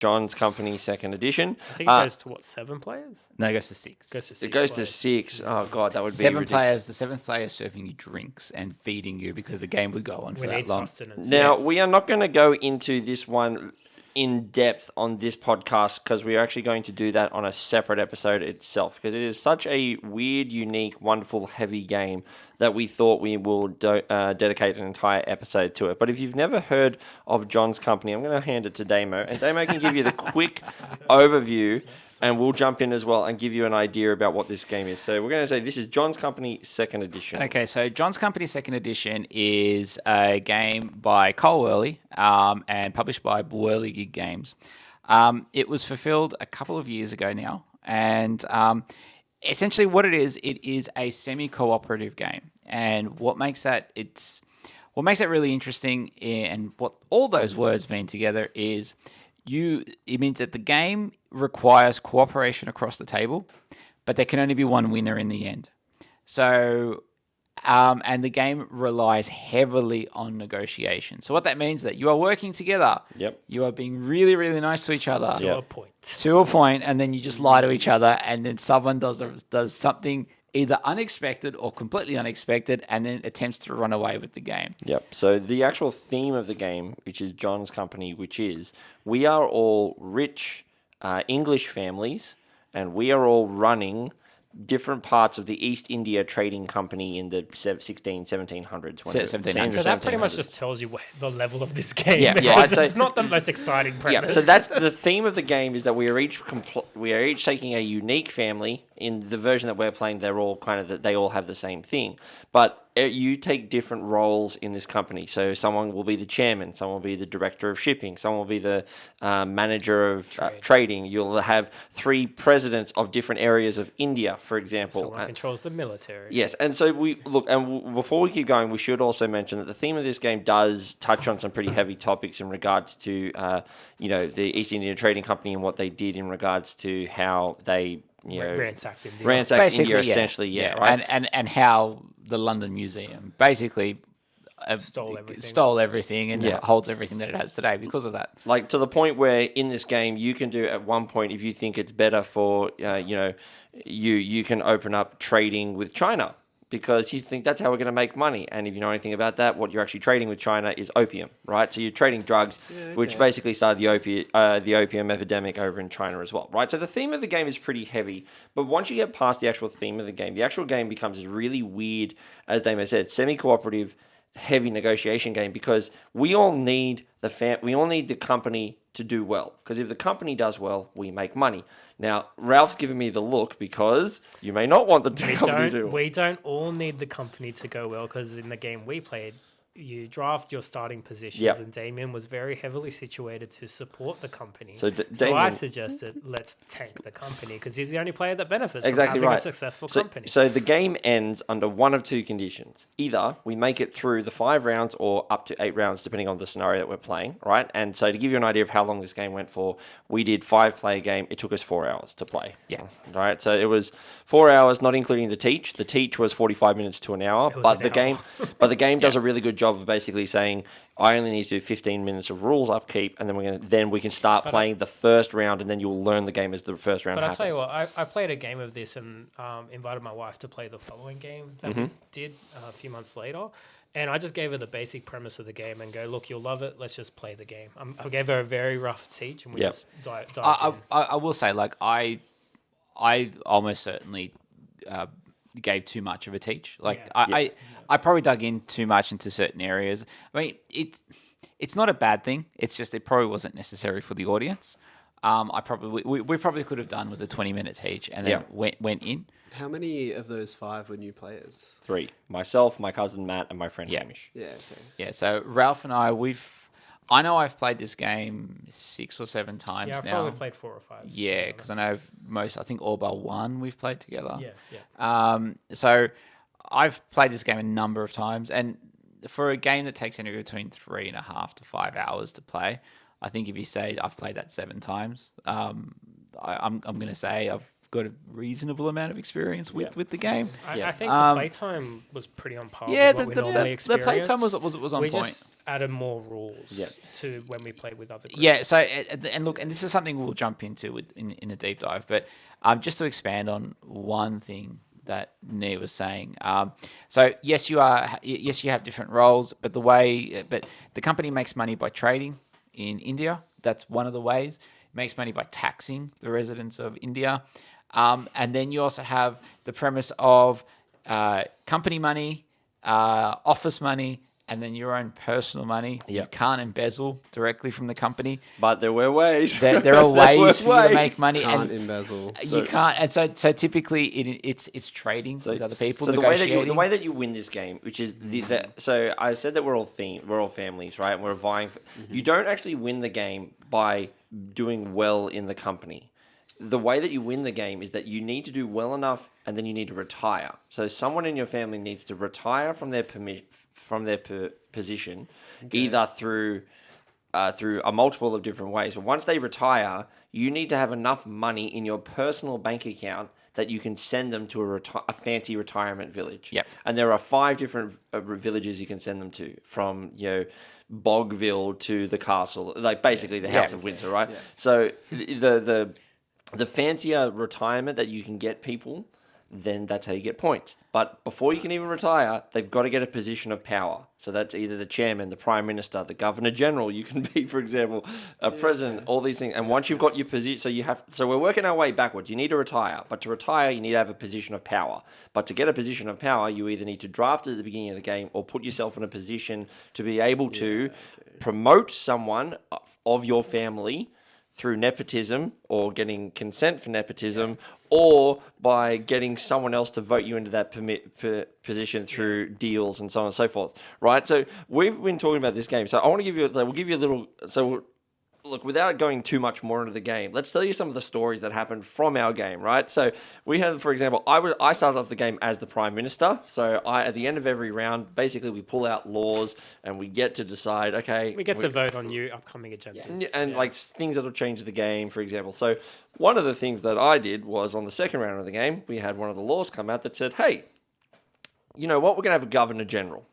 John's Company Second Edition. I think it goes to what, 7 players? No, it goes to 6. It goes to 6. Oh god, that would be 7 ridiculous. players. The 7th player is serving you drinks and feeding you because the game would go on for We that need long. sustenance. Now, yes. we are not going to go into this one in depth on this podcast because we are actually going to do that on a separate episode itself because it is such a weird, unique, wonderful, heavy game that we thought we will dedicate an entire episode to it. But if you've never heard of John's Company, I'm going to hand it to Damo, and Damo can give you the quick overview. And we'll jump in as well and give you an idea about what this game is. So we're going to say this is John's Company Second Edition. Okay, so John's Company Second Edition is a game by Cole Worley and published by Whirligig Games. It was fulfilled a couple of years ago now, and essentially what it is a semi-cooperative game. And what makes that really interesting, and what all those words mean together is it means that the game requires cooperation across the table, but there can only be one winner in the end. So, and the game relies heavily on negotiation. So what that means is that you are working together. Yep. You are being really, really nice to each other. To a point. To a point, and then you just lie to each other, and then someone does something either unexpected or completely unexpected, and then attempts to run away with the game. Yep. So the actual theme of the game, which is John's Company, which is we are all rich English families, and we are all running different parts of the East India Trading Company in the 1700s. 1700s. So that pretty much just tells you the level of this game. Yeah, because I'd say- it's not the most exciting premise. Yeah, so that's the theme of the game is that we are each taking a unique family. In the version that we're playing, they're all they all have the same thing, but you take different roles in this company. So someone will be the chairman, someone will be the director of shipping, someone will be the manager of trading. You'll have 3 presidents of different areas of India, for example. Someone controls the military. Yes, and so before we keep going, we should also mention that the theme of this game does touch on some pretty heavy topics in regards to the East India Trading Company and what they did in regards to how they ransacked India. India, essentially, right? And how the London Museum basically stole everything and holds everything that it has today because of that. Like to the point where in this game you can do at one point, if you think it's better for you can open up trading with China because you think that's how we're going to make money. And if you know anything about that, what you're actually trading with China is opium, right? So you're trading drugs, which basically started the opium epidemic over in China as well, right? So the theme of the game is pretty heavy, but once you get past the actual theme of the actual game becomes really weird, as Damo said, semi-cooperative, heavy negotiation game because we all need the company to do well, because if the company does well, we make money. Now, Ralph's giving me the look because you may not want the company to do well. We don't all need the company to go well because in the game we played, you draft your starting positions, and Damien was very heavily situated to support the company. So I suggested let's tank the company because he's the only player that benefits from having a successful company. So the game ends under one of 2 conditions. Either we make it through the 5 rounds or up to 8 rounds, depending on the scenario that we're playing, right? And so to give you an idea of how long this game went for, we did 5-player game. It took us 4 hours to play. Yeah. Right. So it was 4 hours, not including the teach. The teach was 45 minutes to an hour, but the game does a really good job of basically saying I only need to do 15 minutes of rules upkeep, and then we can start playing the first round, and then you'll learn the game as the first round happens. But I'll tell you what, I played a game of this and invited my wife to play the following game that we did a few months later. And I just gave her the basic premise of the game and go, look, you'll love it. Let's just play the game. I gave her a very rough teach, and we just dived in. I will say, like, I almost certainly gave too much of a teach. Like, I probably dug in too much into certain areas. I mean, it's not a bad thing. It's just it probably wasn't necessary for the audience. We probably could have done with a 20-minute teach and then went in. How many of those 5 were new players? 3. Myself, my cousin Matt, and my friend Hamish. Yeah, okay. Yeah, so Ralph and I know I've played this game 6 or 7 times now. Yeah, I've probably played 4 or 5. Yeah, because I know I think all but one we've played together. Yeah. So I've played this game a number of times, and for a game that takes anywhere between 3.5 to 5 hours to play, I think if you say I've played that 7 times, I'm going to say I've got a reasonable amount of experience with the game. I think the playtime was pretty on par Yeah, with what we normally experience. the playtime was on we point. just added more rules to when we played with other groups. Yeah, so, and look, and this is something we'll jump into in a deep dive, but just to expand on one thing that Nia was saying. So yes, you have different roles, but the company makes money by trading in India. That's one of the ways. It makes money by taxing the residents of India. And then you also have the premise of company money, office money, and then your own personal money. You can't embezzle directly from the company. But there were ways. There are ways for you to make money. Can't embezzle. You can't. And so typically it's trading with other people. So the way that you win this game, which is so I said that we're all families, right? And we're vying for, you don't actually win the game by doing well in the company. The way that you win the game is that you need to do well enough and then you need to retire. So someone in your family needs to retire from their position, either through a multiple of different ways. But once they retire, you need to have enough money in your personal bank account that you can send them to a fancy retirement village. Yep. And there are 5 different villages you can send them to, from Bogville to the castle, like basically the House of Windsor, right? Yeah. So the fancier retirement that you can get people, then that's how you get points. But before you can even retire, they've got to get a position of power. So that's either the chairman, the prime minister, the governor general. You can be, for example, a president, all these things. And once you've got your position, so we're working our way backwards. You need to retire. But to retire, you need to have a position of power. But to get a position of power, you either need to draft at the beginning of the game or put yourself in a position to be able to promote someone of your family through nepotism or getting consent for nepotism, or by getting someone else to vote you into that position through deals and so on and so forth, right? So we've been talking about this game. So I want to give you, we'll give you a little, so look, without going too much more into the game, let's tell you some of the stories that happened from our game, right? So we had, for example, I started off the game as the Prime Minister. So at the end of every round, basically we pull out laws and we get to decide, okay. We get to vote on new upcoming agendas. And like things that'll change the game, for example. So one of the things that I did was on the second round of the game, we had one of the laws come out that said, hey, you know what? We're going to have a Governor General.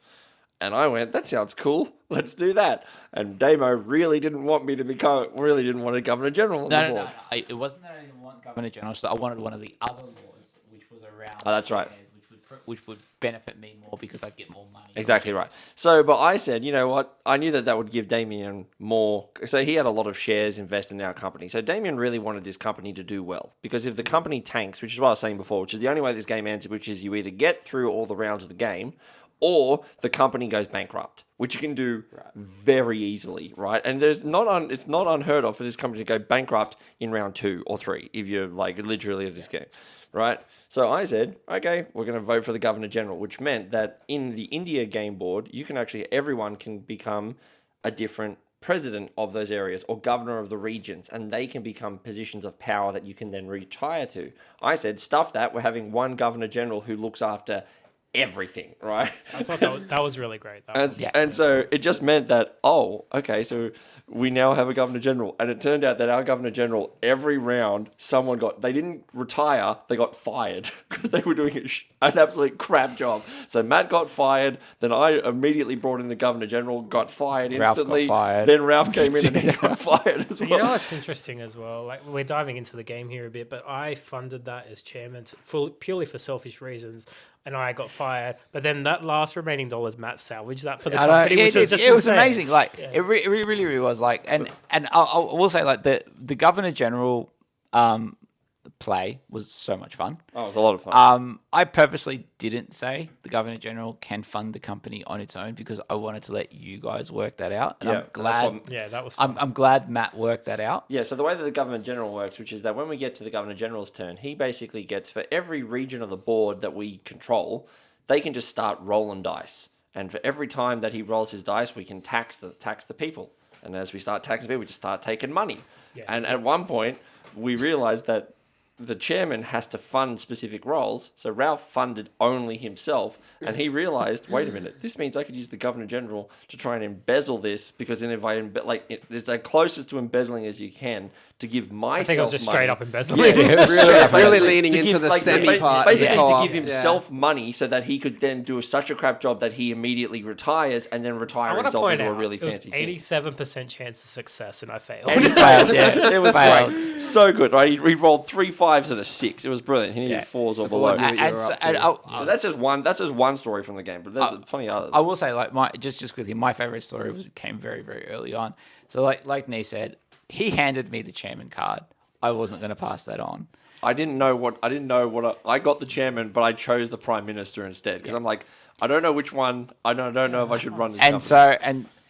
And I went, that sounds cool. Let's do that. And Damo really didn't want a Governor General on the board. No. It wasn't that I didn't want Governor General. So I wanted one of the other laws, which was around. Oh, that's right. Which would benefit me more because I'd get more money. Exactly right. So, but I said, you know what? I knew that would give Damien more. So he had a lot of shares invested in our company. So Damien really wanted this company to do well, because if the company tanks, which is what I was saying before, which is the only way this game ends, which is you either get through all the rounds of the game, or the company goes bankrupt, which you can do very easily, right? And it's not unheard of for this company to go bankrupt in round 2 or 3 if you're like literally of this game, right? So I said, okay, we're going to vote for the Governor General, which meant that in the India game board, everyone can become a different president of those areas or governor of the regions, and they can become positions of power that you can then retire to. I said, stuff that, we're having one Governor General who looks after everything, right? I thought that was really great. And so it just meant that, so we now have a Governor General. And it turned out that our Governor General, every round, they didn't retire, they got fired because they were doing an absolute crap job. So Matt got fired, then I immediately brought in the Governor General, got fired instantly. Ralph got fired. Then Ralph came in and he got fired as well. You know what's interesting as well? Like, we're diving into the game here a bit, but I funded that as chairman purely for selfish reasons. And I got fired, but then that last remaining $, Matt salvaged that for the company, which is just it was insane. amazing. Like it really was. Like, and I will say, like, the Governor General play was so much fun. Oh, it was a lot of fun. I purposely didn't say the Governor General can fund the company on its own because I wanted to let you guys work that out. And I'm glad. That was fun. I'm glad Matt worked that out. Yeah. So the way that the Governor General works, which is that when we get to the Governor General's turn, he basically gets, for every region of the board that we control, they can just start rolling dice. And for every time that he rolls his dice, we can tax the people. And as we start taxing people, we just start taking money. Yeah. And at one point, we realized that the chairman has to fund specific roles. So Ralph funded only himself, and he realized, wait a minute, this means I could use the Governor General to try and embezzle this, because then if I it's as closest to embezzling as you can to give myself. I think it was just money. straight up embezzling. really leaning into the semi part. Basically, to give himself money so that he could then do such a crap job that he immediately retires and then retire himself into a really fancy thing. 87% chance of success, and I failed. And he failed, yeah. It was great. So good, right? He rolled 3 5s and a 6. It was brilliant. He needed 4s or below. So that's just one story from the game, but there's plenty of others. I will say, like, just quickly, my favorite story came very, very early on. So like Nee said, he handed me the chairman card. I wasn't going to pass that on. I didn't know what I got the chairman, but I chose the prime minister instead, because I'm like, I don't know which one. I don't know if I should run this company. So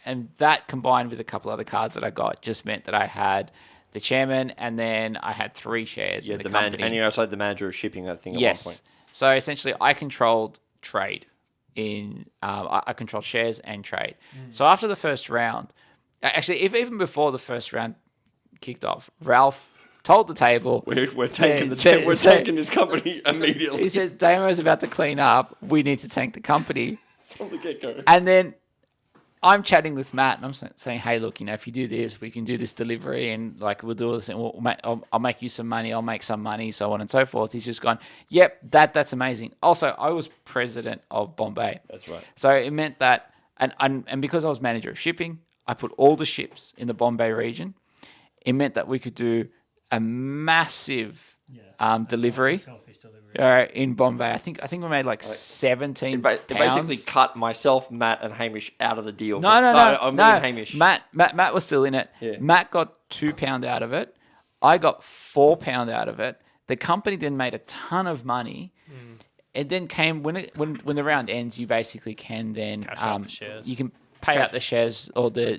and that combined with a couple other cards that I got just meant that I had the chairman, and then I had 3 shares in the company. And you're also the manager of shipping that thing at one point. So essentially, I controlled trade. I controlled shares and trade. So after the first round, actually, even before the first round kicked off, Ralph told the table, "We're taking taking this company immediately." He says, "Damo's about to clean up. We need to tank the company from the get-go." And then I'm chatting with Matt, and I'm saying, "Hey, look, if you do this, we can do this delivery, and like we'll do this, and I'll make you some money. I'll make some money, so on and so forth." He's just gone, "Yep, that's amazing." Also, I was president of Bombay. That's right. So it meant that, and because I was manager of shipping, I put all the ships in the Bombay region. It meant that we could do a massive delivery. In Bombay, I think we made like 17 pounds. It basically cut myself, Matt, and Hamish out of the deal. No. Hamish. Matt was still in it. Yeah. Matt got £2 out of it. I got £4 out of it. The company then made a ton of money. It then came when the round ends. You basically can then cash out the shares. You can pay out the shares or the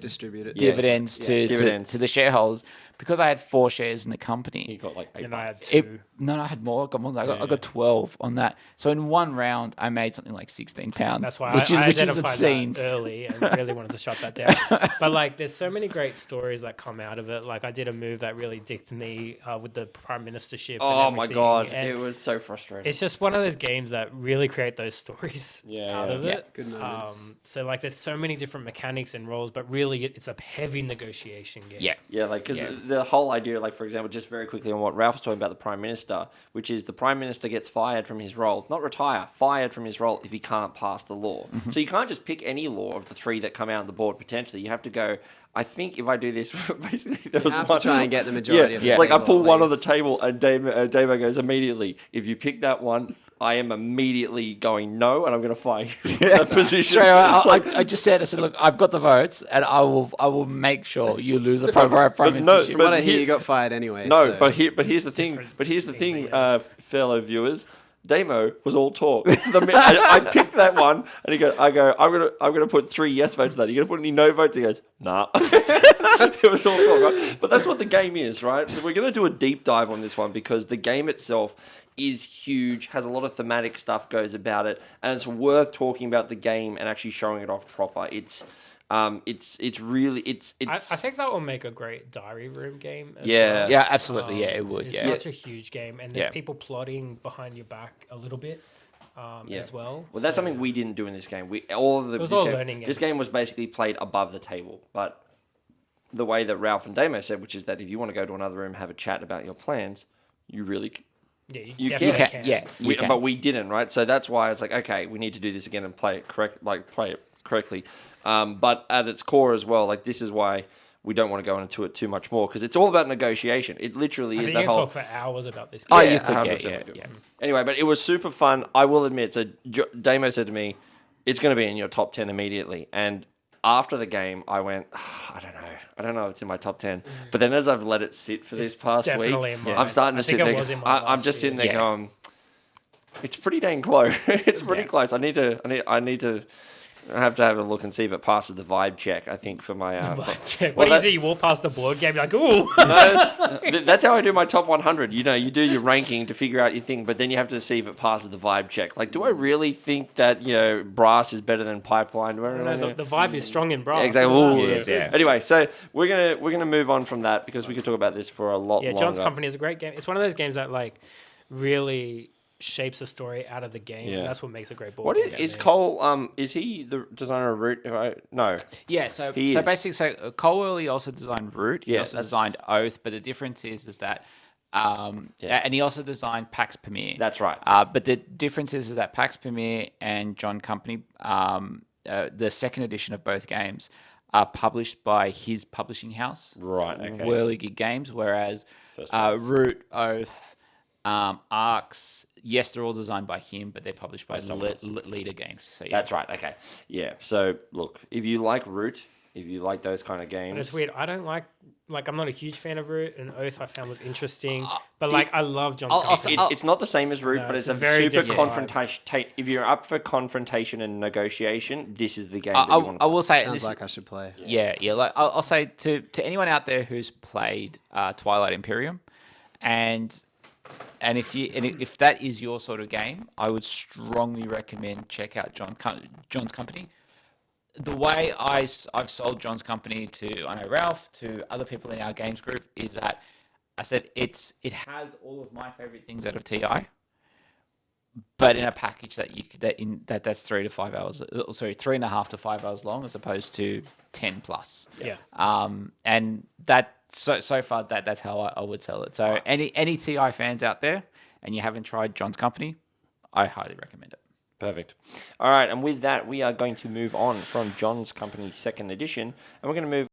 dividends to the shareholders. Because I had 4 shares in the company. You got like 8 and I had bucks. 2. I had more. I got 12 on that. So in one round, I made something like £16. That's why which I is identified obscene. that early and really wanted to shut that down. But like, there's so many great stories that come out of it. Like, I did a move that really dicked me with the prime ministership. Oh my god, it was so frustrating. It's just one of those games that really create those stories out of it. Good moments. So like, there's so many different mechanics and roles, but really it's a heavy negotiation game. Yeah, like, because the whole idea, like, for example, just very quickly on what Ralph was talking about, the Prime Minister, which is the Prime Minister gets fired from his role, not retire, fired from his role if he can't pass the law. So you can't just pick any law of the 3 that come out on the board potentially. You have to go, I think if I do this, basically there was have one. To try and get the majority of the It's like I pull one on the least. table and Damo goes immediately, if you pick that one, I am immediately going no, and I'm going to fire you in that position. I just said, look, I've got the votes, and I will make sure you lose the prime ministership. From what I hear, you got fired anyway. No, so. but here's the thing. But here's the thing, fellow viewers. Damo was all talk. I picked that one, and I'm gonna put 3 yes votes on that. Are you gonna put any no votes? He goes, nah. It was all talk, right? But that's what the game is, right? We're gonna do a deep dive on this one because the game itself is huge, has a lot of thematic stuff goes about it, and it's worth talking about the game and actually showing it off proper. It's really. I think that will make a great diary room game. As Yeah. well. Yeah, absolutely. It would. It's such a huge game, and there's people plotting behind your back a little bit as well. Well, that's something we didn't do in this game. Learning. This game was basically played above the table, but the way that Ralph and Damo said, which is that if you want to go to another room, have a chat about your plans, you really. You definitely can. Yeah, you can. But we didn't, right? So that's why it's like, okay, we need to do this again and play it correctly. But at its core as well, like, this is why we don't want to go into it too much more, because it's all about negotiation. It literally is the whole. You can talk for hours about this game. Oh, you could, yeah. Anyway, but it was super fun. I will admit. So Damo said to me, "It's going to be in your top 10 immediately," and after the game, I went, I don't know if it's in my top 10. But then as I've let it sit for this past week, I'm starting to sit there. I'm just sitting there going, it's pretty dang close. It's pretty close. I need to I have to have a look and see if it passes the vibe check. I think for my What do you do? You walk past the board game, you're like, ooh. That's how I do my top 100. You know, you do your ranking to figure out your thing, but then you have to see if it passes the vibe check. Like, do I really think that brass is better than pipeline? No, the vibe is strong in brass. Yeah, exactly. Ooh, yeah. Anyway, so we're gonna move on from that because we could talk about this for a lot longer. John's Company is a great game. It's one of those games that like really shapes the story out of the game. And that's what makes a great board game. Is Cole? Is he the designer of Root? No. Yeah. So basically, Cole Early also designed Root. He also designed Oath, but the difference is that. And he also designed Pax Premier. That's right. But the difference is that Pax Premier and John Company, the second edition of both games, are published by his publishing house, right? Okay. Whirligig Games, whereas Root, Oath, Arcs, yes, they're all designed by him, but they're published by Leader Games. So that's right. Okay. Yeah. So look, if you like Root, if you like those kind of games, but it's weird. I don't like. I'm not a huge fan of Root, and Oath I found was interesting. But I love John's Company. It's not the same as Root, but it's a very super confrontation. If you're up for confrontation and negotiation, this is the game that you want to play. I will say sounds like I should play. Yeah. Like I'll say to anyone out there who's played Twilight Imperium, and if that is your sort of game, I would strongly recommend check out John's Company. The way I've sold John's Company to Ralph, to other people in our games group, is that I said it has all of my favorite things out of TI, but in a package that's 3 to 5 hours. Sorry, 3.5 to 5 hours long, as opposed to 10 plus. Yeah. And that so far that's how I would sell it. So any TI fans out there, and you haven't tried John's Company, I highly recommend it. Perfect. All right, and with that, we are going to move on from John's Company 2nd edition, and we're going to move